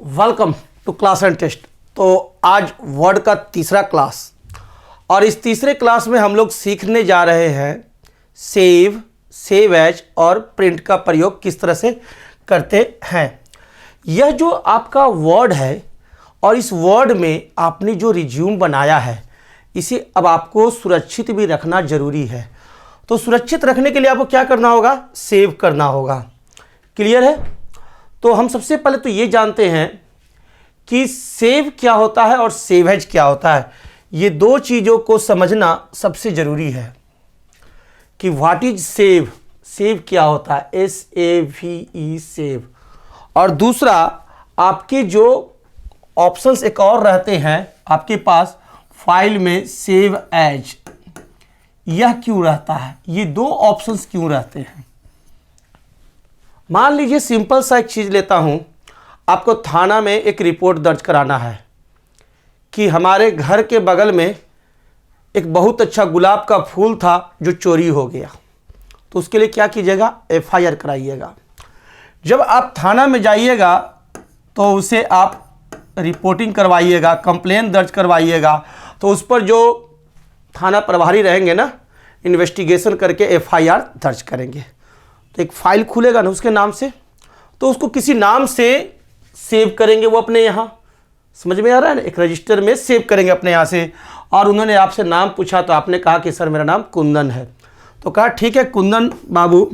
Welcome to class and test. तो आज word का तीसरा क्लास और इस तीसरे क्लास में हम लोग सीखने जा रहे हैं सेव, सेव एज और प्रिंट का प्रयोग किस तरह से करते हैं। यह जो आपका वर्ड है और इस वर्ड में आपने जो रिज्यूम बनाया है इसे अब आपको सुरक्षित भी रखना ज़रूरी है। तो सुरक्षित रखने के लिए आपको क्या करना होगा, सेव करना होगा। क्लियर है? तो हम सबसे पहले तो ये जानते हैं कि सेव क्या होता है और सेव एज क्या होता है। ये दो चीज़ों को समझना सबसे ज़रूरी है कि व्हाट इज सेव, सेव क्या होता है, SAVE सेव। और दूसरा आपके जो ऑप्शंस एक और रहते हैं आपके पास फाइल में सेव एज, यह क्यों रहता है, ये दो ऑप्शंस क्यों रहते हैं। मान लीजिए सिंपल सा एक चीज़ लेता हूं, आपको थाना में एक रिपोर्ट दर्ज कराना है कि हमारे घर के बगल में एक बहुत अच्छा गुलाब का फूल था जो चोरी हो गया। तो उसके लिए क्या कीजिएगा, FIR कराइएगा। जब आप थाना में जाइएगा तो उसे आप रिपोर्टिंग करवाइएगा, कंप्लेन दर्ज करवाइएगा। तो उस पर जो थाना प्रभारी रहेंगे ना, इन्वेस्टिगेशन करके FIR दर्ज करेंगे। तो एक फाइल खुलेगा ना उसके नाम से, तो उसको किसी नाम से सेव करेंगे वो अपने यहाँ। समझ में आ रहा है ना, एक रजिस्टर में सेव करेंगे अपने यहाँ से। और उन्होंने आपसे नाम पूछा तो आपने कहा कि सर मेरा नाम कुंदन है। तो कहा ठीक है कुंदन बाबू,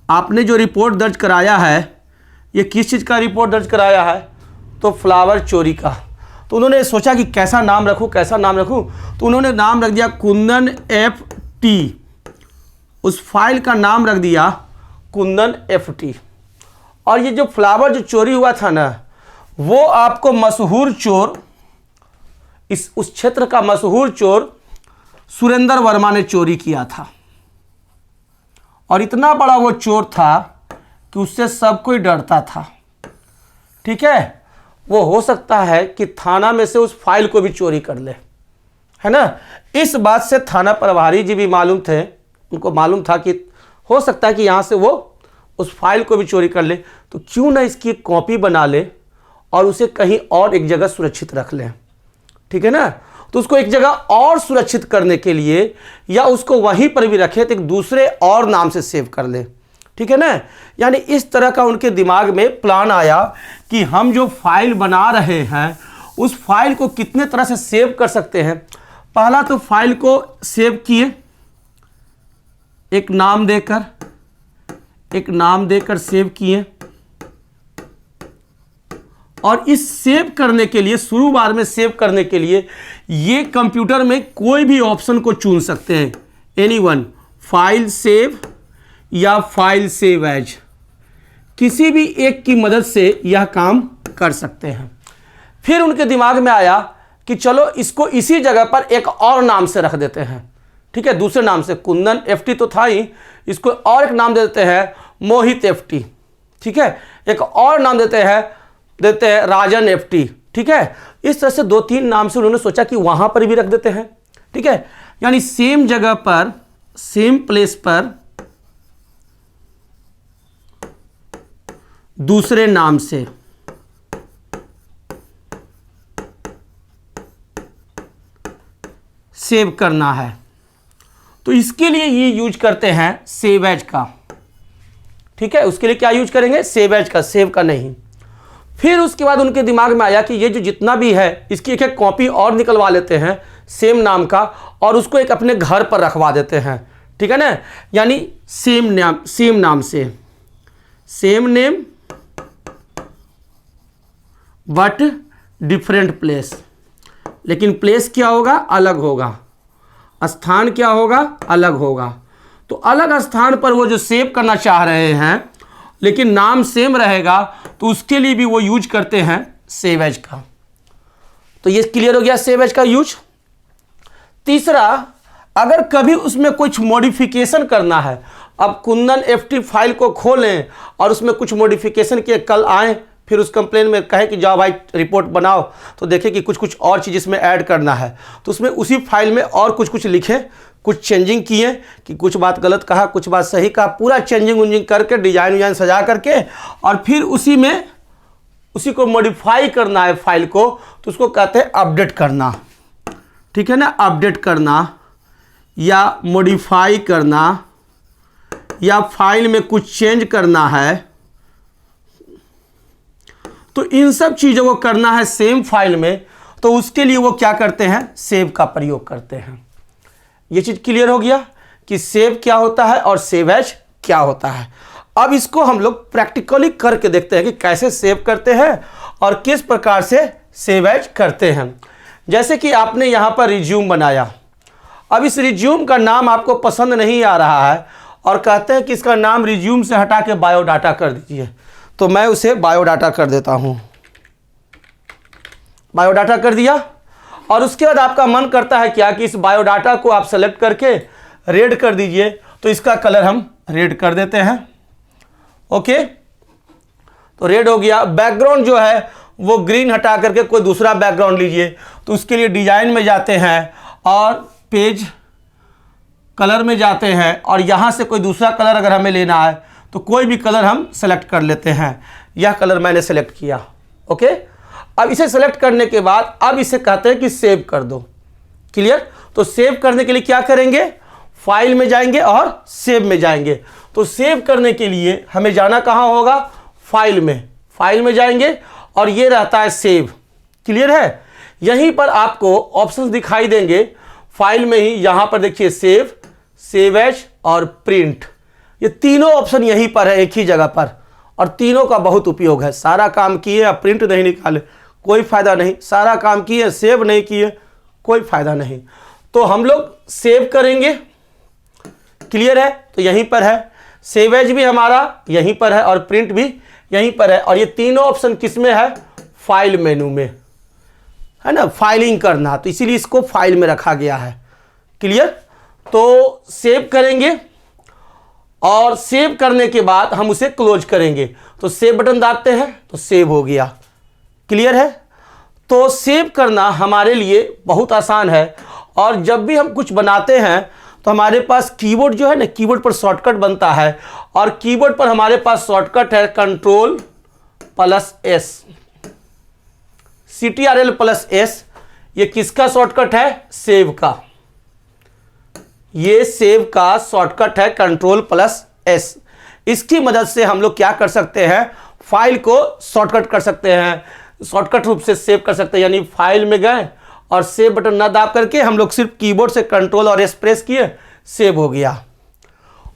आपने जो रिपोर्ट दर्ज कराया है ये किस चीज़ का रिपोर्ट दर्ज कराया है, तो फ्लावर चोरी का। तो उन्होंने सोचा कि कैसा नाम रखूँ कैसा नाम रखूँ, तो उन्होंने नाम रख दिया कुंदन FT। उस फाइल का नाम रख दिया कुंदन FT। और ये जो फ्लावर जो चोरी हुआ था ना, वो आपको मशहूर चोर, उस क्षेत्र का मशहूर चोर सुरेंद्र वर्मा ने चोरी किया था। और इतना बड़ा वो चोर था कि उससे सब कोई डरता था। ठीक है, वो हो सकता है कि थाना में से उस फाइल को भी चोरी कर ले, है ना। इस बात से थाना प्रभारी जी भी मालूम थे, उनको मालूम था कि हो सकता है कि यहाँ से वो उस फाइल को भी चोरी कर ले। तो क्यों ना इसकी एक कॉपी बना ले और उसे कहीं और एक जगह सुरक्षित रख ले। ठीक है ना। तो उसको एक जगह और सुरक्षित करने के लिए या उसको वहीं पर भी रखे तो एक दूसरे और नाम से सेव कर ले। ठीक है ना। यानी इस तरह का उनके दिमाग में प्लान आया कि हम जो फाइल बना रहे हैं उस फाइल को कितने तरह से सेव कर सकते हैं। पहला तो फाइल को सेव किए, एक नाम देकर सेव किए। और इस सेव करने के लिए, शुरू बार में सेव करने के लिए ये कंप्यूटर में कोई भी ऑप्शन को चुन सकते हैं, एनीवन, फाइल सेव या फाइल सेव एज, किसी भी एक की मदद से यह काम कर सकते हैं। फिर उनके दिमाग में आया कि चलो इसको इसी जगह पर एक और नाम से रख देते हैं। ठीक है, दूसरे नाम से, कुंदन FT तो था ही, इसको और एक नाम दे देते हैं मोहित FT। ठीक है, एक और नाम देते हैं राजन FT। ठीक है, इस तरह से 2-3 नाम से उन्होंने सोचा कि वहां पर भी रख देते हैं। ठीक है, यानी सेम जगह पर, सेम प्लेस पर दूसरे नाम से सेव करना है। तो इसके लिए ये यूज करते हैं सेव एज का। ठीक है, उसके लिए क्या यूज करेंगे, सेव एज का, सेव का नहीं। फिर उसके बाद उनके दिमाग में आया कि ये जो जितना भी है इसकी एक कॉपी और निकलवा लेते हैं सेम नाम का और उसको एक अपने घर पर रखवा देते हैं। ठीक है ना, यानी सेम नाम से, same name but different place. लेकिन प्लेस क्या होगा, अलग होगा, स्थान क्या होगा, अलग होगा। तो अलग स्थान पर वो जो सेव करना चाह रहे हैं लेकिन नाम सेम रहेगा, तो उसके लिए भी वो यूज करते हैं सेव एज का। तो ये क्लियर हो गया सेव एज का यूज। तीसरा, अगर कभी उसमें कुछ मॉडिफिकेशन करना है, अब कुंदन FT फाइल को खोलें और उसमें कुछ मॉडिफिकेशन किए, कल आए फिर उस कंप्लेन में कहे कि जाओ भाई रिपोर्ट बनाओ, तो देखें कि कुछ और चीज़ इसमें ऐड करना है, तो उसमें उसी फाइल में और कुछ लिखे, कुछ चेंजिंग किए कि कुछ बात गलत कहा, कुछ बात सही कहा, पूरा चेंजिंग करके डिजाइन सजा करके और फिर उसी में उसी को मॉडिफाई करना है फाइल को, तो उसको कहते हैं अपडेट करना। ठीक है ना, अपडेट करना या मॉडिफाई करना या फाइल में कुछ चेंज करना है, तो इन सब चीज़ों को करना है सेम फाइल में, तो उसके लिए वो क्या करते हैं, सेव का प्रयोग करते हैं। ये चीज़ क्लियर हो गया कि सेव क्या होता है और सेव एज क्या होता है। अब इसको हम लोग प्रैक्टिकली करके देखते हैं कि कैसे सेव करते हैं और किस प्रकार से सेव एज करते हैं। जैसे कि आपने यहाँ पर रिज्यूम बनाया, अब इस रिज्यूम का नाम आपको पसंद नहीं आ रहा है और कहते हैं कि इसका नाम रिज्यूम से हटा के बायोडाटा कर दीजिए, तो मैं उसे बायोडाटा कर देता हूँ। बायोडाटा कर दिया और उसके बाद आपका मन करता है क्या कि इस बायोडाटा को आप सेलेक्ट करके रेड कर दीजिए, तो इसका कलर हम रेड कर देते हैं। ओके, तो रेड हो गया। बैकग्राउंड जो है वो ग्रीन हटा करके कोई दूसरा बैकग्राउंड लीजिए, तो उसके लिए डिजाइन में जाते हैं और पेज कलर में जाते हैं और यहाँ से कोई दूसरा कलर अगर हमें लेना है तो कोई भी कलर हम सेलेक्ट कर लेते हैं। यह कलर मैंने सेलेक्ट किया। ओके, अब इसे सेलेक्ट करने के बाद अब इसे कहते हैं कि सेव कर दो। क्लियर? तो सेव करने के लिए क्या करेंगे, फाइल में जाएंगे और सेव में जाएंगे। तो सेव करने के लिए हमें जाना कहाँ होगा, फाइल में। फाइल में जाएंगे और ये रहता है सेव। क्लियर है? यहीं पर आपको ऑप्शंस दिखाई देंगे फाइल में ही। यहाँ पर देखिए सेव, सेव एज और प्रिंट, ये तीनों ऑप्शन यहीं पर है एक ही जगह पर, और तीनों का बहुत उपयोग है। सारा काम किए अब प्रिंट नहीं निकाले कोई फ़ायदा नहीं, सारा काम किए सेव नहीं किए कोई फ़ायदा नहीं। तो हम लोग सेव करेंगे। क्लियर है? तो यहीं पर है, सेव एज भी हमारा यहीं पर है और प्रिंट भी यहीं पर है। और ये तीनों ऑप्शन किस में है, फाइल मेनू में है ना, फाइलिंग करना, तो इसीलिए इसको फाइल में रखा गया है। क्लियर? तो सेव करेंगे और सेव करने के बाद हम उसे क्लोज करेंगे। तो सेव बटन दाबते हैं तो सेव हो गया। क्लियर है? तो सेव करना हमारे लिए बहुत आसान है। और जब भी हम कुछ बनाते हैं तो हमारे पास कीबोर्ड जो है ना, कीबोर्ड पर शॉर्टकट बनता है और कीबोर्ड पर हमारे पास शॉर्टकट है Ctrl+S, Ctrl+S। ये किसका शॉर्टकट है, सेव का। ये सेव का शॉर्टकट है Ctrl+S। इसकी मदद से हम लोग क्या कर सकते हैं, फाइल को शॉर्टकट कर सकते हैं, शॉर्टकट रूप से सेव कर सकते हैं। यानी फाइल में गए और सेव बटन ना दाब करके हम लोग सिर्फ कीबोर्ड से Ctrl और S प्रेस किए, सेव हो गया।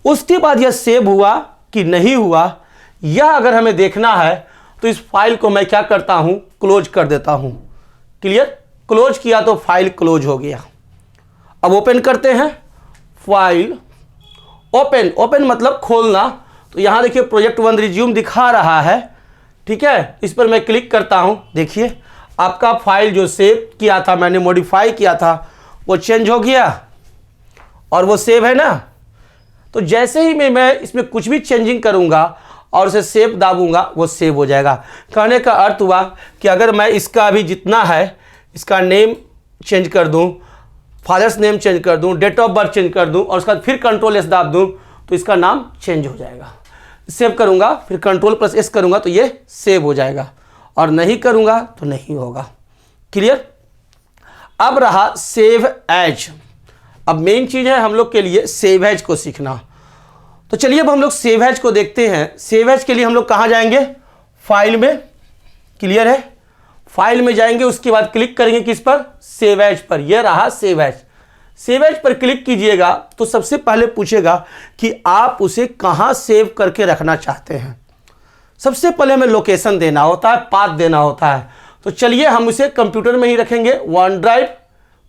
उसके बाद यह सेव हुआ कि नहीं हुआ, यह अगर हमें देखना है तो इस फाइल को मैं क्या करता हूं, क्लोज कर देता हूं। क्लियर? क्लोज किया तो फाइल क्लोज हो गया। अब ओपन करते हैं, फाइल ओपन, ओपन मतलब खोलना। तो यहां देखिए प्रोजेक्ट 1 रिज्यूम दिखा रहा है। ठीक है, इस पर मैं क्लिक करता हूं। देखिए आपका फाइल जो सेव किया था, मैंने मॉडिफाई किया था, वो चेंज हो गया और वो सेव है ना। तो जैसे ही मैं इसमें कुछ भी चेंजिंग करूंगा और उसे सेव दाबूंगा, वो सेव हो जाएगा। कहने का अर्थ हुआ कि अगर मैं इसका अभी जितना है इसका नेम चेंज कर दूं, फादर्स नेम चेंज कर दूं, डेट ऑफ बर्थ चेंज कर दूं और उसका फिर Ctrl+S दाब दूं, तो इसका नाम चेंज हो जाएगा। सेव करूंगा फिर Ctrl+S करूंगा तो ये सेव हो जाएगा, और नहीं करूंगा तो नहीं होगा। क्लियर? अब रहा सेव एज। अब मेन चीज़ है हम लोग के लिए सेव एज को सीखना। तो चलिए अब हम लोग सेव एज को देखते हैं। सेव एज के लिए हम लोग कहाँ जाएंगे, फाइल में। क्लियर है? फाइल में जाएंगे, उसके बाद क्लिक करेंगे किस पर, सेव एज पर। यह रहा सेव एज। सेव एज पर क्लिक कीजिएगा तो सबसे पहले पूछेगा कि आप उसे कहाँ सेव करके रखना चाहते हैं। सबसे पहले हमें लोकेशन देना होता है, पाथ देना होता है। तो चलिए हम उसे कंप्यूटर में ही रखेंगे। वन ड्राइव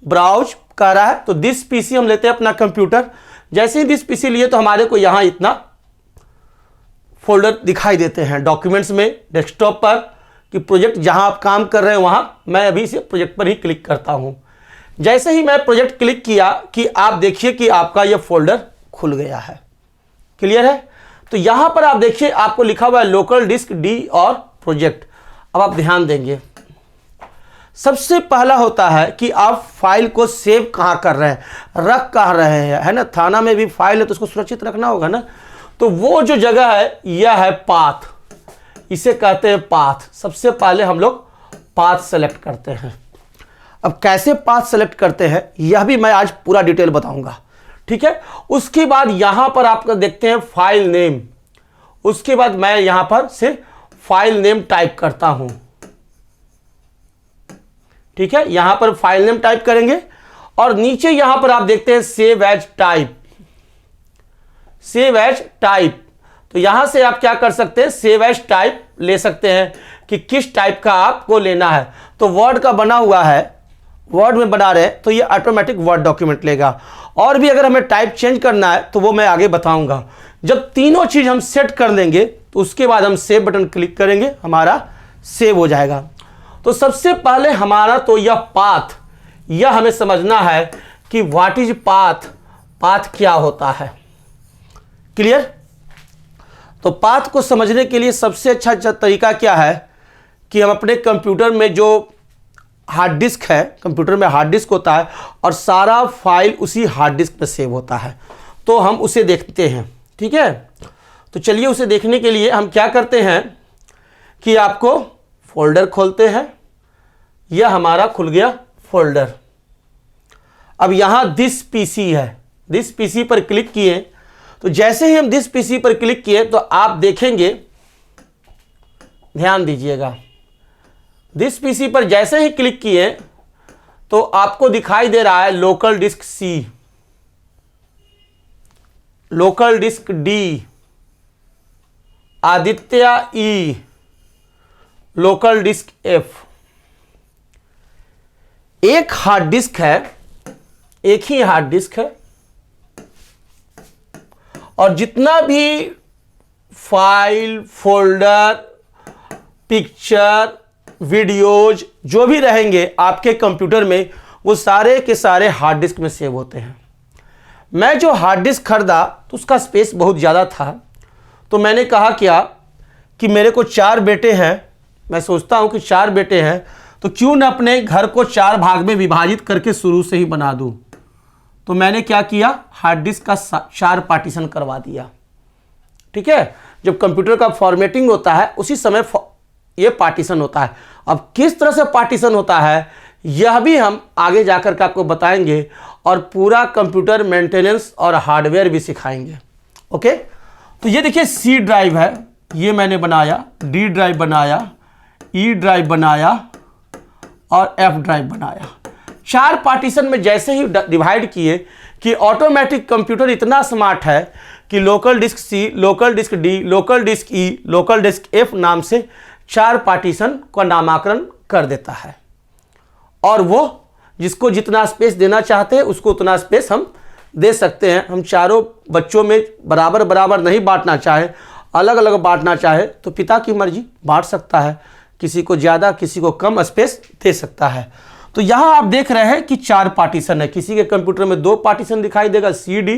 ब्राउज कर रहा है तो दिस पीसी हम लेते हैं अपना कंप्यूटर। जैसे ही दिस पीसी लिए तो हमारे को यहाँ इतना फोल्डर दिखाई देते हैं डॉक्यूमेंट्स में, डेस्कटॉप पर, कि प्रोजेक्ट जहाँ आप काम कर रहे हैं वहाँ। मैं अभी इसे प्रोजेक्ट पर ही क्लिक करता हूँ। जैसे ही मैं प्रोजेक्ट क्लिक किया कि आप देखिए कि आपका यह फोल्डर खुल गया है। क्लियर है? तो यहाँ पर आप देखिए आपको लिखा हुआ है लोकल डिस्क डी और प्रोजेक्ट। अब आप ध्यान देंगे, सबसे पहला होता है कि आप फाइल को सेव कहाँ कर रहे हैं, रख कहाँ रहे हैं, है ना। थाना में भी फाइल है तो उसको सुरक्षित रखना होगा ना। तो वो जो जगह है यह है पाथ, इसे कहते हैं पाथ। सबसे पहले हम लोग पाथ सेलेक्ट करते हैं। अब कैसे पाथ सेलेक्ट करते हैं यह भी मैं आज पूरा डिटेल बताऊंगा, ठीक है। उसके बाद यहां पर आप देखते हैं फाइल नेम। उसके बाद मैं यहां पर से फाइल नेम टाइप करता हूं, ठीक है। यहां पर फाइल नेम टाइप करेंगे और नीचे यहां पर आप देखते हैं save as type, save as type. तो यहां से आप क्या कर सकते हैं, सेव एज टाइप ले सकते हैं कि किस टाइप का आपको लेना है। तो वर्ड का बना हुआ है, वर्ड में बना रहे हैं तो ये ऑटोमेटिक वर्ड डॉक्यूमेंट लेगा। और भी अगर हमें टाइप चेंज करना है तो वो मैं आगे बताऊंगा। जब तीनों चीज हम सेट कर लेंगे तो उसके बाद हम सेव बटन क्लिक करेंगे, हमारा सेव हो जाएगा। तो सबसे पहले हमारा तो यह पाथ, यह हमें समझना है कि व्हाट इज पाथ, पाथ क्या होता है। क्लियर? तो पाथ को समझने के लिए सबसे अच्छा तरीका क्या है कि हम अपने कंप्यूटर में जो हार्ड डिस्क है, कंप्यूटर में हार्ड डिस्क होता है और सारा फाइल उसी हार्ड डिस्क पर सेव होता है, तो हम उसे देखते हैं, ठीक है। तो चलिए उसे देखने के लिए हम क्या करते हैं कि आपको फोल्डर खोलते हैं। यह हमारा खुल गया फोल्डर। अब यहां दिस पीसी है, दिस पीसी पर क्लिक किए तो जैसे ही हम दिस पीसी पर क्लिक किए तो आप देखेंगे, ध्यान दीजिएगा, दिस पीसी पर जैसे ही क्लिक किए तो आपको दिखाई दे रहा है local disk C, local disk D, आदित्य ई, लोकल डिस्क एफ। एक हार्ड डिस्क है, एक ही हार्ड डिस्क है और जितना भी फाइल, फोल्डर, पिक्चर, वीडियोज जो भी रहेंगे आपके कंप्यूटर में वो सारे के सारे हार्ड डिस्क में सेव होते हैं। मैं जो हार्ड डिस्क खरीदा तो उसका स्पेस बहुत ज़्यादा था, तो मैंने कहा क्या कि मेरे को 4 बेटे हैं, मैं सोचता हूं कि 4 बेटे हैं तो क्यों न अपने घर को 4 भाग में विभाजित करके शुरू से ही बना दूं। तो मैंने क्या किया, हार्ड डिस्क का 4 पार्टीशन करवा दिया, ठीक है। जब कंप्यूटर का फॉर्मेटिंग होता है उसी समय ये पार्टीशन होता है। अब किस तरह से पार्टीशन होता है यह भी हम आगे जाकर के आपको बताएंगे और पूरा कंप्यूटर मेंटेनेंस और हार्डवेयर भी सिखाएंगे, ओके। तो ये देखिए सी ड्राइव है, ये मैंने बनाया, डी ड्राइव बनाया, ई ड्राइव बनाया और एफ ड्राइव बनाया। 4 पार्टीशन में जैसे ही डिवाइड किए कि ऑटोमेटिक कंप्यूटर इतना स्मार्ट है कि local disk C, local disk D, local disk E, local disk F नाम से 4 पार्टीशन का नामकरण कर देता है और वो जिसको जितना स्पेस देना चाहते हैं उसको उतना स्पेस हम दे सकते हैं। हम चारों बच्चों में बराबर बराबर नहीं बांटना चाहे, अलग अलग बांटना चाहे तो पिता की मर्जी बांट सकता है, किसी को ज़्यादा किसी को कम स्पेस दे सकता है। तो यहाँ आप देख रहे हैं कि 4 पार्टीशन है। किसी के कंप्यूटर में 2 पार्टीशन दिखाई देगा सी डी,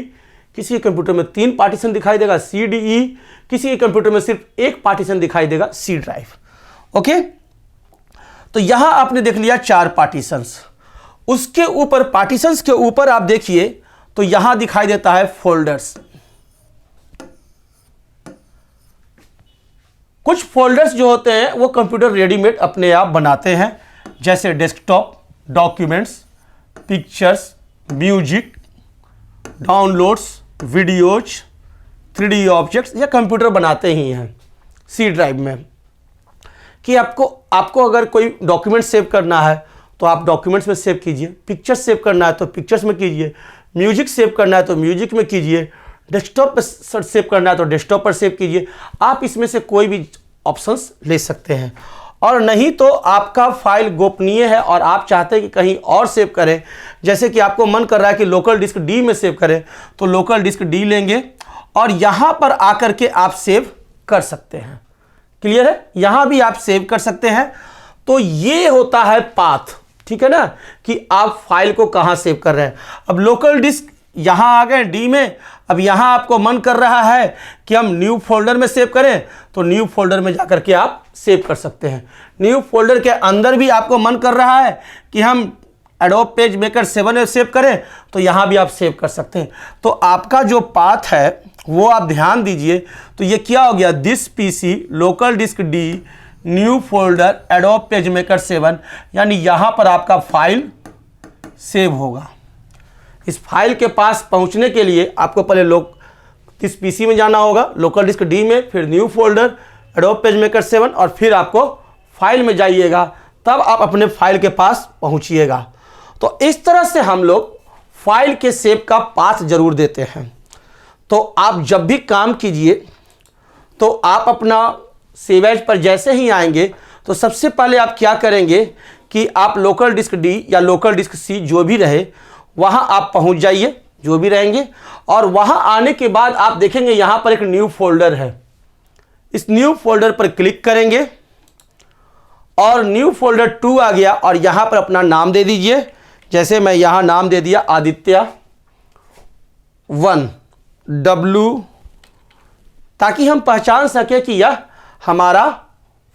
किसी के कंप्यूटर में 3 पार्टीशन दिखाई देगा सी डी ई, किसी के कंप्यूटर में सिर्फ 1 पार्टीशन दिखाई देगा सी ड्राइव, ओके। तो यहां आपने देख लिया 4 पार्टीशंस। उसके ऊपर पार्टीशंस के ऊपर आप देखिए तो यहां दिखाई देता है फोल्डर्स। कुछ फोल्डर्स जो होते हैं वो कंप्यूटर रेडीमेड अपने आप बनाते हैं, जैसे desktop, documents, pictures, music, downloads, videos, 3D objects, या कंप्यूटर बनाते ही हैं सी ड्राइव में। कि आपको अगर कोई डॉक्यूमेंट सेव करना है तो आप डॉक्यूमेंट्स में सेव कीजिए, पिक्चर्स सेव करना है तो पिक्चर्स में कीजिए, म्यूजिक सेव करना है तो म्यूजिक में कीजिए, डेस्कटॉप पर सेव करना है तो डेस्कटॉप पर सेव कीजिए। आप इसमें से कोई भी ऑप्शंस ले सकते हैं। और नहीं तो आपका फाइल गोपनीय है और आप चाहते हैं कि कहीं और सेव करें, जैसे कि आपको मन कर रहा है कि लोकल डिस्क डी में सेव करें तो लोकल डिस्क डी लेंगे और यहाँ पर आकर के आप सेव कर सकते हैं। क्लियर है? यहाँ भी आप सेव कर सकते हैं। तो ये होता है पाथ, ठीक है ना, कि आप फाइल को कहाँ सेव कर रहे हैं। अब लोकल डिस्क यहाँ आ गए डी में, अब यहाँ आपको मन कर रहा है कि हम न्यू फोल्डर में सेव करें तो न्यू फोल्डर में जाकर के आप सेव कर सकते हैं। न्यू फोल्डर के अंदर भी आपको मन कर रहा है कि हम एडोब पेज मेकर 7 में सेव करें तो यहाँ भी आप सेव कर सकते हैं। तो आपका जो पाथ है वो आप ध्यान दीजिए। तो ये क्या हो गया, this PC local disk D new folder adobe PageMaker 7, यानी यहाँ पर आपका फाइल सेव होगा। इस फाइल के पास पहुँचने के लिए आपको पहले इस पीसी में जाना होगा, लोकल डिस्क डी में, फिर न्यू फोल्डर एडोब पेजमेकर 7 और फिर आपको फाइल में जाइएगा, तब आप अपने फाइल के पास पहुँचिएगा। तो इस तरह से हम लोग फाइल के सेव का पाथ जरूर देते हैं। तो आप जब भी काम कीजिए तो आप अपना सेव एज पर जैसे ही आएंगे तो सबसे पहले आप क्या करेंगे कि आप लोकल डिस्क डी या लोकल डिस्क सी जो भी रहे वहाँ आप पहुँच जाइए, जो भी रहेंगे, और वहाँ आने के बाद आप देखेंगे यहाँ पर एक न्यू फोल्डर है। इस न्यू फोल्डर पर क्लिक करेंगे और न्यू फोल्डर 2 आ गया और यहाँ पर अपना नाम दे दीजिए। जैसे मैं यहाँ नाम दे दिया आदित्य 1 W, ताकि हम पहचान सके कि यह हमारा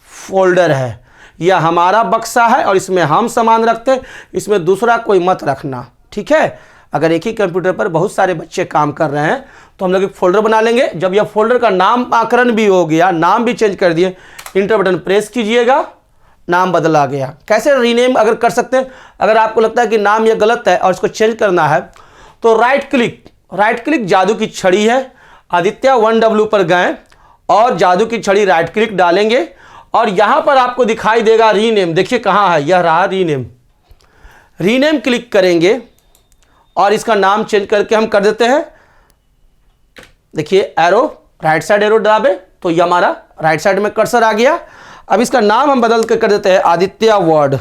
फोल्डर है, यह हमारा बक्सा है और इसमें हम सामान रखते हैं, इसमें दूसरा कोई मत रखना, ठीक है। अगर एक ही कंप्यूटर पर बहुत सारे बच्चे काम कर रहे हैं तो हम लोग एक फोल्डर बना लेंगे। जब यह फोल्डर का नामकरण भी हो गया, नाम भी चेंज कर दिए, इंटर बटन प्रेस कीजिएगा, नाम बदला गया। कैसे रीनेम अगर कर सकते हैं, अगर आपको लगता है कि नाम यह गलत है और इसको चेंज करना है तो राइट क्लिक जादू की छड़ी है, आदित्य 1W पर गए और जादू की छड़ी राइट क्लिक डालेंगे और यहाँ पर आपको दिखाई देगा रीनेम। देखिए कहाँ है, यह रहा रीनेम क्लिक करेंगे और इसका नाम चेंज करके हम कर देते हैं। देखिए एरो, राइट साइड एरो दबावे तो ये हमारा राइट साइड में कर्सर आ गया। अब इसका नाम हम बदल कर देते हैं आदित्य वर्ड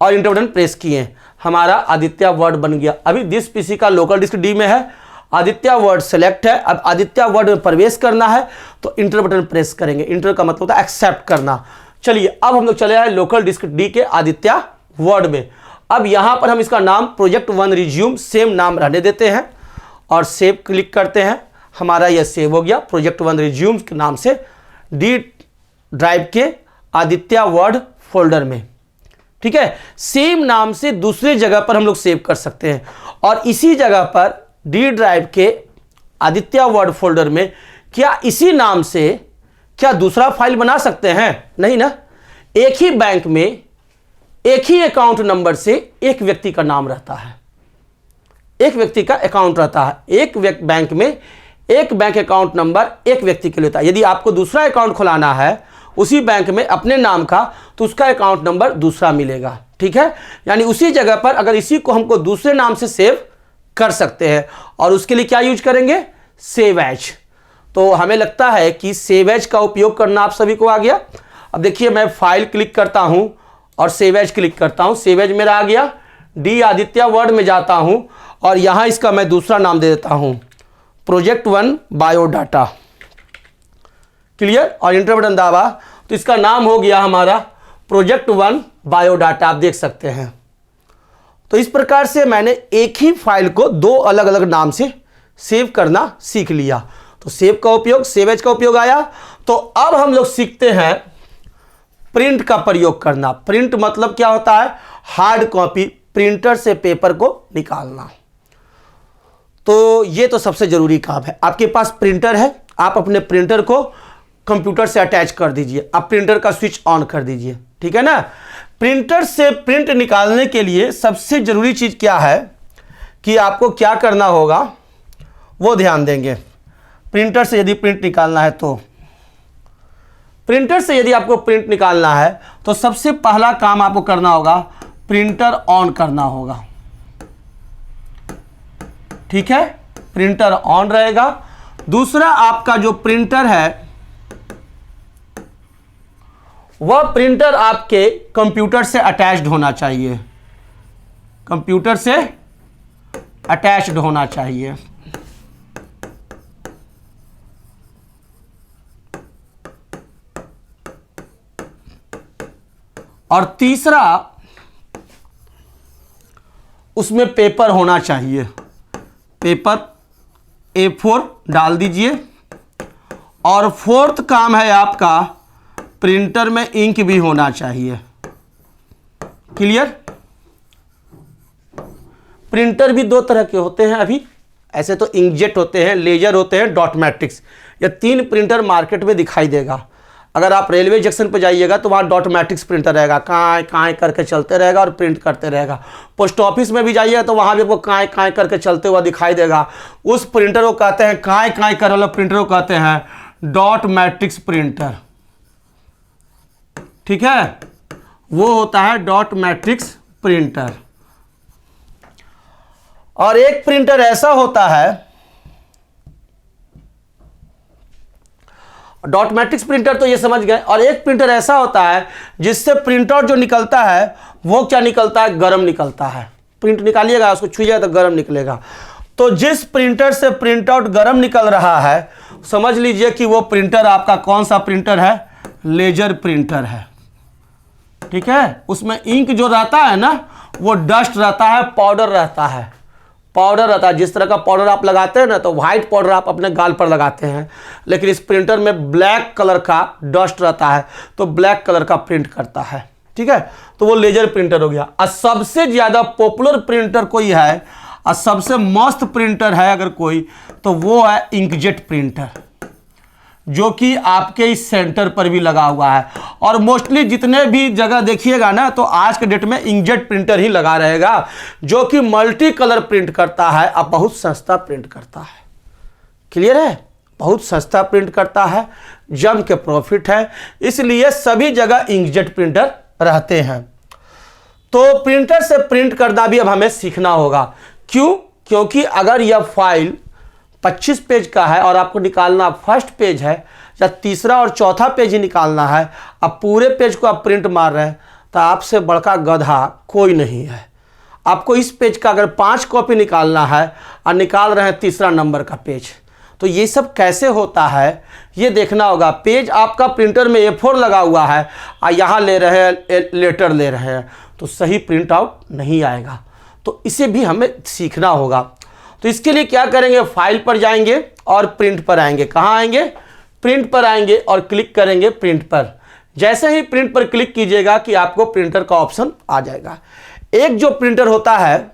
और इंटर बटन प्रेस किए, हमारा आदित्य वर्ड बन गया। अभी दिस पीसी का लोकल डिस्क डी में है, आदित्य वर्ड सेलेक्ट है। अब आदित्य वर्ड में प्रवेश करना है तो इंटर बटन प्रेस करेंगे। इंटर का मतलब होता है एक्सेप्ट करना। चलिए अब हम लोग चले आए लोकल डिस्क डी के आदित्य वर्ड में। अब यहाँ पर हम इसका नाम प्रोजेक्ट 1 रिज्यूम सेम नाम रहने देते हैं और सेव क्लिक करते हैं। हमारा यह सेव हो गया प्रोजेक्ट 1 रिज्यूम के नाम से डी ड्राइव के आदित्य वर्ड फोल्डर में, ठीक है। सेम नाम से दूसरी जगह पर हम लोग सेव कर सकते हैं और इसी जगह पर डी ड्राइव के आदित्य वर्ड फोल्डर में क्या इसी नाम से क्या दूसरा फाइल बना सकते हैं? नहीं ना। एक ही बैंक में एक ही अकाउंट नंबर से एक व्यक्ति का नाम रहता है, एक व्यक्ति का अकाउंट रहता है। एक बैंक में एक बैंक अकाउंट नंबर एक व्यक्ति के लिए होता है। यदि आपको दूसरा अकाउंट खुलाना है उसी बैंक में अपने नाम का तो उसका अकाउंट नंबर दूसरा मिलेगा, ठीक है। यानी उसी जगह पर अगर इसी को हमको दूसरे नाम से सेव कर सकते हैं और उसके लिए क्या यूज करेंगे, सेव एज। तो हमें लगता है कि सेव एज का उपयोग करना आप सभी को आ गया। अब देखिए मैं फाइल क्लिक करता हूं और सेव एज क्लिक करता हूं, सेव एज मेरा आ गया। डी आदित्य वर्ड में जाता हूं और यहां इसका मैं दूसरा नाम दे देता हूं प्रोजेक्ट 1 बायोडाटा, क्लियर, और इंटर बटन दबा तो इसका नाम हो गया हमारा प्रोजेक्ट 1 बायोडाटा। आप देख सकते हैं। तो इस प्रकार से मैंने एक ही फाइल को दो अलग अलग नाम से सेव करना सीख लिया। तो सेव का उपयोग, सेव एज का उपयोग आया। तो अब हम लोग सीखते हैं प्रिंट का प्रयोग करना। प्रिंट मतलब क्या होता है, हार्ड कॉपी, प्रिंटर से पेपर को निकालना। तो ये तो सबसे जरूरी काम है। आपके पास प्रिंटर है, आप अपने प्रिंटर को कंप्यूटर से अटैच कर दीजिए, आप प्रिंटर का स्विच ऑन कर दीजिए, ठीक है ना। प्रिंटर से प्रिंट निकालने के लिए सबसे जरूरी चीज क्या है कि आपको क्या करना होगा वो ध्यान देंगे। प्रिंटर से यदि प्रिंट निकालना है तो प्रिंटर से यदि आपको प्रिंट निकालना है तो सबसे पहला काम आपको करना होगा, प्रिंटर ऑन करना होगा, ठीक है। प्रिंटर ऑन रहेगा। दूसरा आपका जो प्रिंटर है वह प्रिंटर आपके कंप्यूटर से अटैच्ड होना चाहिए, कंप्यूटर से अटैच्ड होना चाहिए। और तीसरा उसमें पेपर होना चाहिए, पेपर A4 डाल दीजिए। और फोर्थ काम है आपका प्रिंटर में इंक भी होना चाहिए, क्लियर। प्रिंटर भी दो तरह के होते हैं, अभी ऐसे तो इंकजेट होते हैं, लेजर होते हैं, डॉट मैट्रिक्स। ये 3 प्रिंटर मार्केट में दिखाई देगा। अगर आप रेलवे जंक्शन पर जाइएगा तो वहाँ डॉट मैट्रिक्स प्रिंटर रहेगा, काँय काँय करके चलते रहेगा और प्रिंट करते रहेगा। पोस्ट ऑफिस में भी जाइएगा तो वहाँ भी आपको काँय काँय करके चलते हुआ दिखाई देगा। उस प्रिंटर को कहते हैं, काँय काँय कर वाला प्रिंटर को कहते हैं डॉट मैट्रिक्स प्रिंटर। ठीक है, वो होता है डॉट मैट्रिक्स प्रिंटर। और एक प्रिंटर ऐसा होता है, डॉट मैट्रिक्स प्रिंटर तो ये समझ गए, और एक प्रिंटर ऐसा होता है जिससे प्रिंट आउट जो निकलता है वो क्या निकलता है, गर्म निकलता है। प्रिंट निकालिएगा, उसको छुइएगा तो गर्म निकलेगा। तो जिस प्रिंटर से प्रिंट आउट गर्म निकल रहा है, समझ लीजिए कि वो प्रिंटर आपका कौन सा प्रिंटर है, लेजर प्रिंटर है। ठीक है, उसमें इंक जो रहता है ना वो डस्ट रहता है, पाउडर रहता है, पाउडर रहता है। जिस तरह का पाउडर आप लगाते हैं ना, तो व्हाइट पाउडर आप अपने गाल पर लगाते हैं, लेकिन इस प्रिंटर में ब्लैक कलर का डस्ट रहता है, तो ब्लैक कलर का प्रिंट करता है। ठीक है, तो वो लेजर प्रिंटर हो गया। और सबसे ज़्यादा पॉपुलर प्रिंटर कोई है और सबसे मस्त प्रिंटर है अगर कोई, तो वो है इंकजेट प्रिंटर, जो कि आपके इस सेंटर पर भी लगा हुआ है। और मोस्टली जितने भी जगह देखिएगा ना, तो आज के डेट में इंकजेट प्रिंटर ही लगा रहेगा, जो कि मल्टी कलर प्रिंट करता है और बहुत सस्ता प्रिंट करता है। क्लियर है, बहुत सस्ता प्रिंट करता है, जम के प्रॉफिट है, इसलिए सभी जगह इंकजेट प्रिंटर रहते हैं। तो प्रिंटर से प्रिंट करना भी अब हमें सीखना होगा। क्यों? क्योंकि अगर यह फाइल 25 पेज का है और आपको निकालना फर्स्ट पेज है या तीसरा और चौथा पेज ही निकालना है, अब पूरे पेज को आप प्रिंट मार रहे हैं, तो आपसे बड़का गधा कोई नहीं है। आपको इस पेज का अगर 5 कॉपी निकालना है और निकाल रहे हैं तीसरा नंबर का पेज, तो ये सब कैसे होता है ये देखना होगा। पेज आपका प्रिंटर में A4 लगा हुआ है और यहाँ ले रहे हैं लेटर ले रहे हैं, तो सही प्रिंट आउट नहीं आएगा। तो इसे भी हमें सीखना होगा। तो इसके लिए क्या करेंगे, फाइल पर जाएंगे और प्रिंट पर आएंगे। कहाँ आएंगे? प्रिंट पर आएंगे और क्लिक करेंगे प्रिंट पर। जैसे ही प्रिंट पर क्लिक कीजिएगा कि आपको प्रिंटर का ऑप्शन आ जाएगा। एक जो प्रिंटर होता है,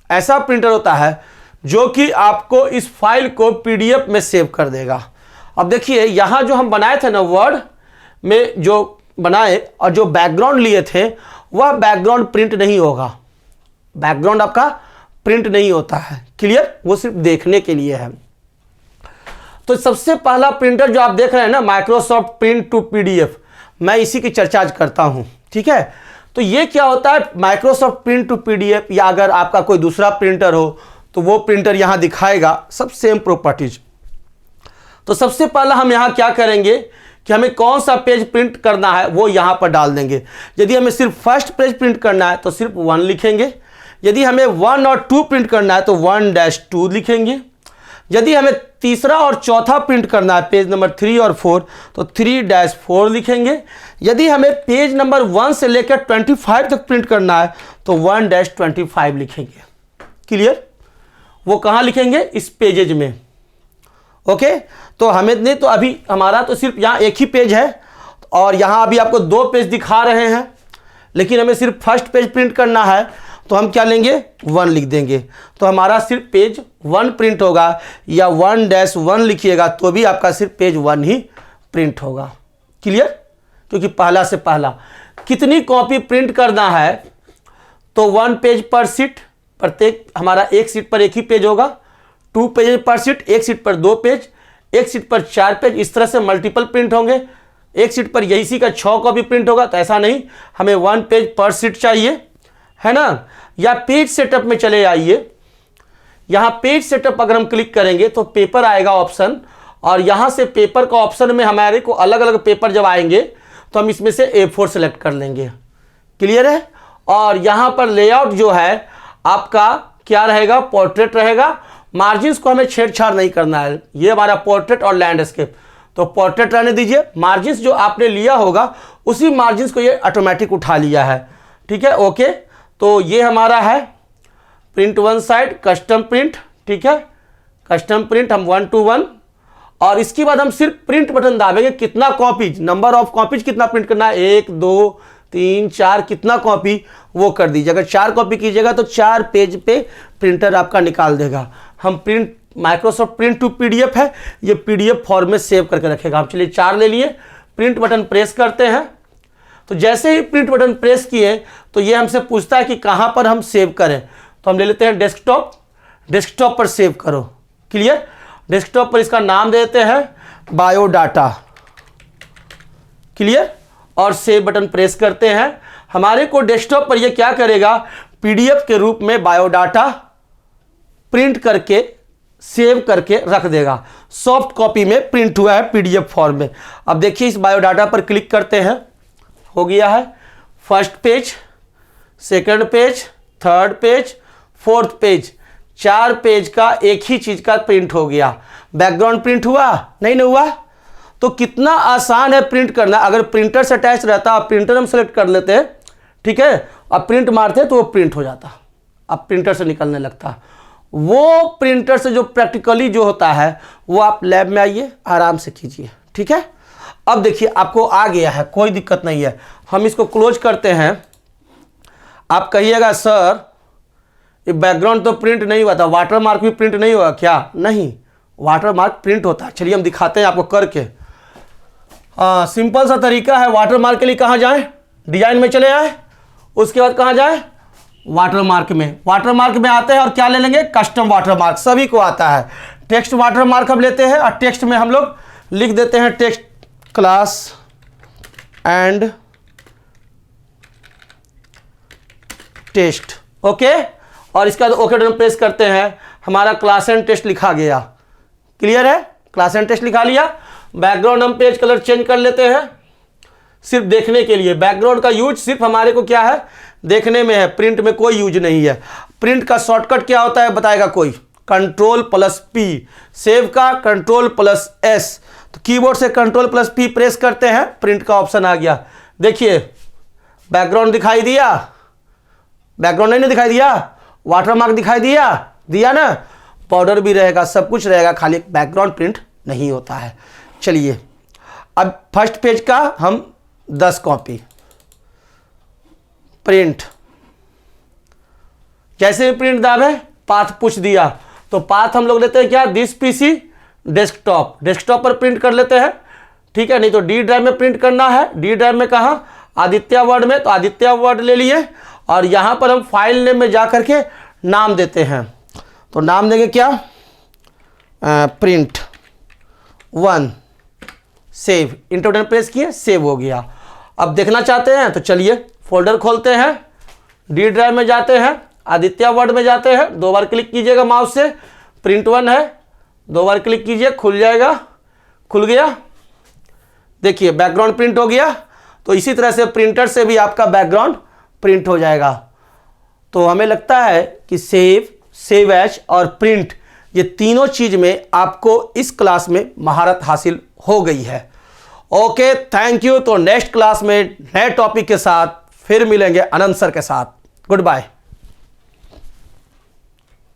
ऐसा प्रिंटर होता है जो कि आपको इस फाइल को PDF में सेव कर देगा। अब देखिए, यहाँ जो हम बनाए थे ना, वर्ड में जो बनाए और जो बैकग्राउंड लिए थे, वह बैकग्राउंड प्रिंट नहीं होगा। बैकग्राउंड आपका प्रिंट नहीं होता है। क्लियर? वो सिर्फ देखने के लिए है। तो सबसे पहला प्रिंटर जो आप देख रहे हैं ना, माइक्रोसॉफ्ट प्रिंट टू PDF, मैं इसी की चर्चा आज करता हूं। ठीक है, तो ये क्या होता है, माइक्रोसॉफ्ट प्रिंट टू PDF, या अगर आपका कोई दूसरा प्रिंटर हो तो वो प्रिंटर यहां दिखाएगा, सब सेम प्रॉपर्टीज। तो सबसे पहला हम यहां क्या करेंगे कि हमें कौन सा पेज प्रिंट करना है वो यहां पर डाल देंगे। यदि हमें सिर्फ फर्स्ट पेज प्रिंट करना है तो सिर्फ 1 लिखेंगे। यदि हमें 1 और 2 प्रिंट करना है तो 1-2 लिखेंगे। यदि हमें तीसरा और चौथा प्रिंट करना है, पेज नंबर 3 और 4, तो 3-4 लिखेंगे। यदि हमें पेज नंबर 1 से लेकर 25 तक प्रिंट करना है तो 1-25 लिखेंगे। क्लियर? वो कहाँ लिखेंगे? इस पेजेज में। ओके, तो हमें नहीं, तो अभी हमारा तो सिर्फ यहाँ एक ही पेज है और यहाँ अभी आपको 2 पेज दिखा रहे हैं, लेकिन हमें सिर्फ फर्स्ट पेज प्रिंट करना है, तो हम क्या लेंगे? 1 लिख देंगे। तो हमारा सिर्फ पेज 1 प्रिंट होगा, या 1-1 लिखिएगा तो भी आपका सिर्फ पेज 1 ही प्रिंट होगा। क्लियर? क्योंकि पहला से पहला कितनी कॉपी प्रिंट करना है, तो 1 पेज पर सीट, प्रत्येक हमारा एक सीट पर एक ही पेज होगा। 2 पेज पर सीट, एक सीट पर 2 पेज, एक सीट पर 4 पेज, इस तरह से मल्टीपल प्रिंट होंगे। एक सीट पर इसी का 6 कॉपी प्रिंट होगा, तो ऐसा नहीं, हमें 1 पेज पर सीट चाहिए, है ना। या पेज सेटअप में चले आइए। यहाँ पेज सेटअप अगर हम क्लिक करेंगे तो पेपर आएगा ऑप्शन, और यहाँ से पेपर का ऑप्शन में हमारे को अलग अलग पेपर जब आएंगे तो हम इसमें से A4 सेलेक्ट कर लेंगे। क्लियर है? और यहाँ पर लेआउट जो है आपका क्या रहेगा? पोर्ट्रेट रहेगा। मार्जिन्स को हमें छेड़छाड़ नहीं करना है, ये हमारा पोर्ट्रेट और लैंडस्केप, तो पोर्ट्रेट रहने दीजिए। मार्जिन्स जो आपने लिया होगा उसी मार्जिन्स को ये ऑटोमेटिक उठा लिया है। ठीक है, ओके। तो ये हमारा है प्रिंट 1 साइड, कस्टम प्रिंट। ठीक है, कस्टम प्रिंट हम 1-1, और इसके बाद हम सिर्फ प्रिंट बटन दाबेंगे। कितना कॉपीज, नंबर ऑफ कॉपीज कितना प्रिंट करना है, 1, 2, 3, 4, कितना कॉपी वो कर दीजिए। अगर 4 कॉपी कीजिएगा तो 4 पेज पे प्रिंटर आपका निकाल देगा। हम print Microsoft print to PDF है, ये पीडीएफ फॉर्म में सेव करके रखेगा। हम चलिए 4 ले लिए, प्रिंट बटन प्रेस करते हैं। तो जैसे ही प्रिंट बटन प्रेस किए तो ये हमसे पूछता है कि कहाँ पर हम सेव करें। तो हम ले लेते हैं डेस्कटॉप, डेस्कटॉप पर सेव करो। क्लियर? डेस्कटॉप पर इसका नाम देते हैं बायोडाटा। क्लियर? और सेव बटन प्रेस करते हैं। हमारे को डेस्कटॉप पर ये क्या करेगा, पीडीएफ के रूप में बायोडाटा प्रिंट करके सेव करके रख देगा। सॉफ्ट कॉपी में प्रिंट हुआ है पीडीएफ फॉर्म में। अब देखिए इस बायोडाटा पर क्लिक करते हैं, हो गया है first page, second page, third page, fourth page, 4 page का एक ही चीज का प्रिंट हो गया। बैकग्राउंड प्रिंट हुआ? नहीं हुआ। तो कितना आसान है प्रिंट करना। अगर प्रिंटर से अटैच रहता, प्रिंटर हम सेलेक्ट कर लेते हैं, ठीक है, अब प्रिंट मारते तो वो प्रिंट हो जाता, अब प्रिंटर से निकलने लगता। वो प्रिंटर से जो प्रैक्टिकली जो होता है वो आप लैब में आइए, आराम से कीजिए, ठीक है। अब देखिए आपको आ गया है, कोई दिक्कत नहीं है। हम इसको क्लोज करते हैं। आप कहिएगा सर ये बैकग्राउंड तो प्रिंट नहीं हुआ था, वाटर मार्क भी प्रिंट नहीं हुआ क्या? नहीं, वाटर मार्क प्रिंट होता है। चलिए हम दिखाते हैं आपको करके। सिंपल सा तरीका है। वाटर मार्क के लिए कहाँ जाएं? डिजाइन में चले आए, उसके बाद कहाँ जाएं? वाटर मार्क में। वाटर मार्क में आते हैं और क्या ले लेंगे? कस्टम वाटर मार्क, सभी को आता है। टेक्स्ट वाटर मार्क हम लेते हैं और टेक्स्ट में हम लोग लिख देते हैं text class and test, okay. और इसका ओके बटन प्रेस करते हैं, हमारा क्लास एंड टेस्ट लिखा गया। क्लियर है? क्लास एंड टेस्ट लिखा लिया। बैकग्राउंड हम पेज कलर चेंज कर लेते हैं सिर्फ देखने के लिए। बैकग्राउंड का यूज सिर्फ हमारे को क्या है? देखने में है, प्रिंट में कोई यूज नहीं है। प्रिंट का शॉर्टकट क्या होता है बताएगा कोई? Ctrl+P। सेव का Ctrl+S। तो कीबोर्ड से Ctrl+P प्रेस करते हैं, प्रिंट का ऑप्शन आ गया। देखिए बैकग्राउंड दिखाई दिया, बैकग्राउंड नहीं दिखाई दिया, वाटरमार्क दिखाई दिया, दिया ना, बॉर्डर भी रहेगा, सब कुछ रहेगा, खाली बैकग्राउंड प्रिंट नहीं होता है। चलिए अब फर्स्ट पेज का हम 10 कॉपी प्रिंट। जैसे भी प्रिंट दाबे पाथ पूछ दिया तो पाथ हम लोग लेते हैं क्या? This PC desktop. डेस्कटॉप पर प्रिंट कर लेते हैं, ठीक है। नहीं तो डी ड्राइव में प्रिंट करना है। डी ड्राइव में कहाँ? आदित्य वर्ड में, तो आदित्य वर्ड ले लिए। और यहाँ पर हम फाइल नेम में जा करके नाम देते हैं। तो नाम देंगे क्या? Print 1। Save, inter button press किए, सेव हो गया। अब देखना चाहते हैं तो चलिए फोल्डर खोलते हैं, डी ड्राइव में जाते हैं, आदित्य वर्ड में जाते हैं, 2 बार क्लिक कीजिएगा माउस से, प्रिंट 1 है, 2 बार क्लिक कीजिए, खुल जाएगा, खुल गया। देखिए बैकग्राउंड प्रिंट हो गया। तो इसी तरह से प्रिंटर से भी आपका बैकग्राउंड प्रिंट हो जाएगा। तो हमें लगता है कि सेव, सेव एज और प्रिंट, ये तीनों चीज में आपको इस क्लास में महारत हासिल हो गई है। Okay, thank you. तो नेक्स्ट क्लास में नए टॉपिक के साथ फिर मिलेंगे आनंद सर के साथ। Good bye.